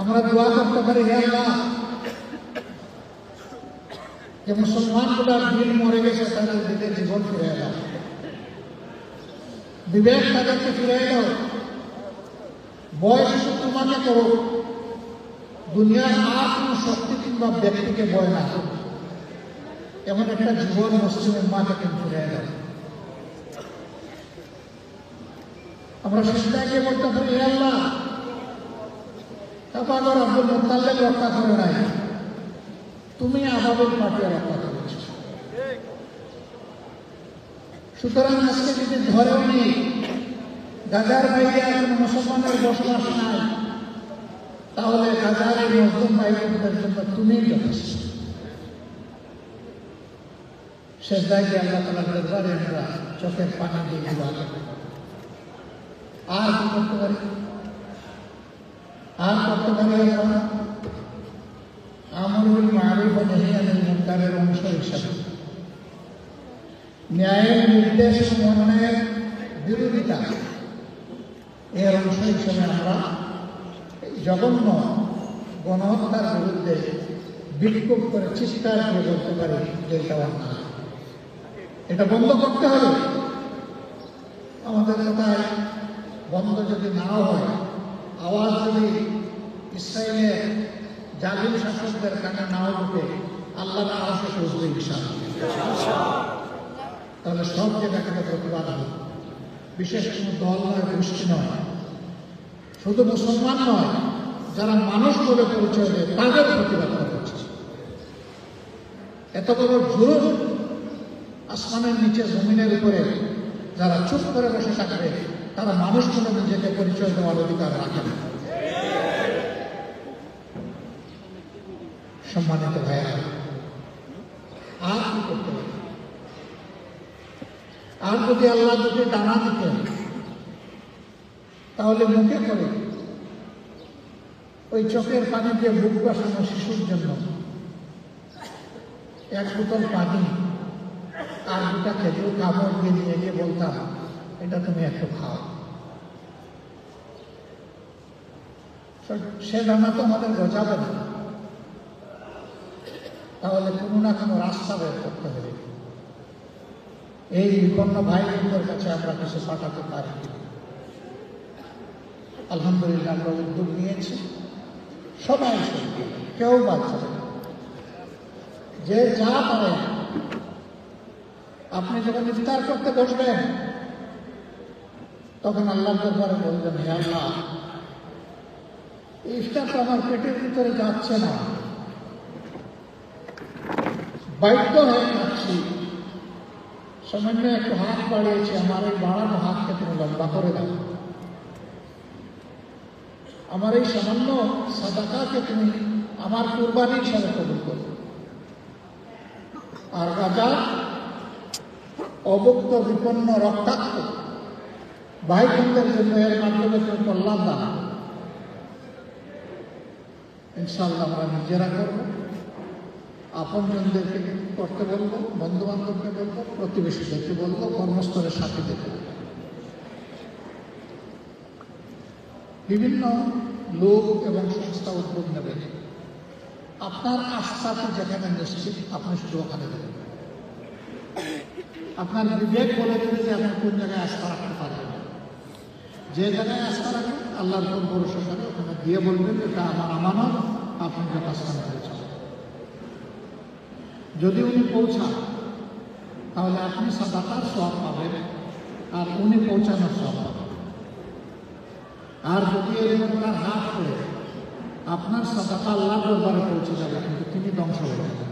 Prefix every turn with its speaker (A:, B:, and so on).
A: আমরা দোয়া করতে পারি, হে আল্লাহ, যে মুসলমানগুলার দিন মরে গেছে তাদের দিকে জীবন ফিরে দাও, বিবেক তাদেরকে ফিরে দাও, বয়স তোমাকে করো, দুনিয়ার আর কোন শক্তি কিংবা ব্যক্তিকে বয় না, এমন একটা জীবন মুসলিমের মাকে ফিরে দাও। আমরা সিজদায় গিয়ে বলতে পারি, হে আল্লাহ, তারপর আব্দুল মুত্তালিব রক্ষা করে নাই, তুমি আবাবিল পাঠিয়ে রক্ষা করেছ। সুতরাং আজকে যদি ধরেও নেই গাজার বাইরে এখন মুসলমানের বসবাস নাই, তাহলে গাজার এই মুসলিম ভাইদের জন্য তুমি যথেষ্ট। সিজদায় গিয়ে আল্লাহ তাআলার দরবারে আমরা চোখের পানি দিয়ে দোয়া করি। আর কি করতে পারি? আর করতে পারি আমরা আমরুল মারুফ ওয়া নাহি আনিল মুনকারের অংশ হিসাবে ন্যায়ের নির্দেশ অন্যায়ের বিরোধিতা এর অংশ হিসাবে আমরা জঘন্য গণহত্যার বিরুদ্ধে বিক্ষোভ করে চিৎকার করে বলতে পারি যে এটা অন্যায়, এটা বন্ধ করতে হবে। আমাদের কথায় বন্ধ যদি না হয়, আওয়াজ যদি ইসরায়েলের জালিম শাসকদের কানে নাও ঢুকে, আল্লাহর আওয়াজে পৌঁছবে ইনশাআল্লাহ, তাহলে সব জায়গা থেকে প্রতিবাদ হবে। বিশেষ কোনো দল নয়, গোষ্ঠী নয়, শুধু মুসলমান নয়, যারা মানুষ বলে পরিচয় দেয় তাদের প্রতিবাদ করা হচ্ছে। এত বড় জুলুম আসমানের নিচে জমিনের উপরে যারা চুপ করে বসে থাকবে, তারা মানুষ বলে নিজেকে পরিচয় দেওয়ার অধিকার রাখে না। সম্মানিত ভাইয়েরা, আর কি করতে হবে? আর যদি আল্লাহ যদি ডানা দিতেন, তাহলে মুখে করে ওই চোখের পানি দিয়ে বুক বাসানো শিশুর জন্য এক বোতল পানি আর দুটা খেজুর কামড় দিয়ে নিয়ে গিয়ে বলতাম, এটা তুমি একটু খাও, সে ডানা তো আমাদের গজাবে না, তাহলে কোনো না কোনো রাস্তা বের করতে হবে। এই বিপন্ন ভাই বোনদের কাছে আমরা কিছু পাঠাতে পারি। আলহামদুলিল্লাহ আমরা উদ্যোগ নিয়েছি, সবাই কেউ বাদ যাবে না, যে যা পারে। আপনি যখন ইফতার করতে বসবেন, তখন আল্লাহর দরবারে বলবেন, হে আল্লাহ, ইফতার তো আমার পেটের ভিতরে যাচ্ছে না, বাধ্য হয়ে খাচ্ছি, সামান্য একটু হাত বাড়িয়েছি, আমার এই বাড়ানো হাতকে তুমি লম্বা করে দাও, আমার এই সামান্য সাদাকাকে তুমি আমার কুরবানি হিসাবে কবুল করো। আর গাজা অভুক্ত বিপন্ন রক্তাক্ত ভাই বোনদের জন্য এর মাধ্যমে তুমি কল্যাণ দান। ইনশাআল্লাহ আমরা নিজেরা করবো, আপনজনদেরকে করতে বলবো, বন্ধু বান্ধবকে বলবো, প্রতিবেশীদেরকে বলবো, কর্মস্থলের সাথীদেরকে বলবো। বিভিন্ন লোক এবং সংস্থা উদ্যোগ নেবে। আপনার আস্থাকে যেখানে নিশ্চিত, আপনি শুধু ওখানে দেবেন। আপনার বিবেক বলে দেবে যে আপনি কোন জায়গায় আস্থা রাখতে পারবেন। যে জায়গায় আস্থা রাখেন, আল্লাহর কোন ভরসা করে ওখানে দিয়ে বলবেন, এটা আমার আমানত, আপনি যথাস্থানে পৌঁছান। যদি উনি পৌঁছান, তাহলে আপনি সাদাকার সওয়াব পাবেন, আর উনি পৌঁছানোর সওয়াব পাবেন। আর যদি এর মধ্যে হাত করে আপনার সাদাকা আল্লাহর দরবারে পৌঁছে যাবে, কিন্তু তিনি ধ্বংস হয়ে যাবেন।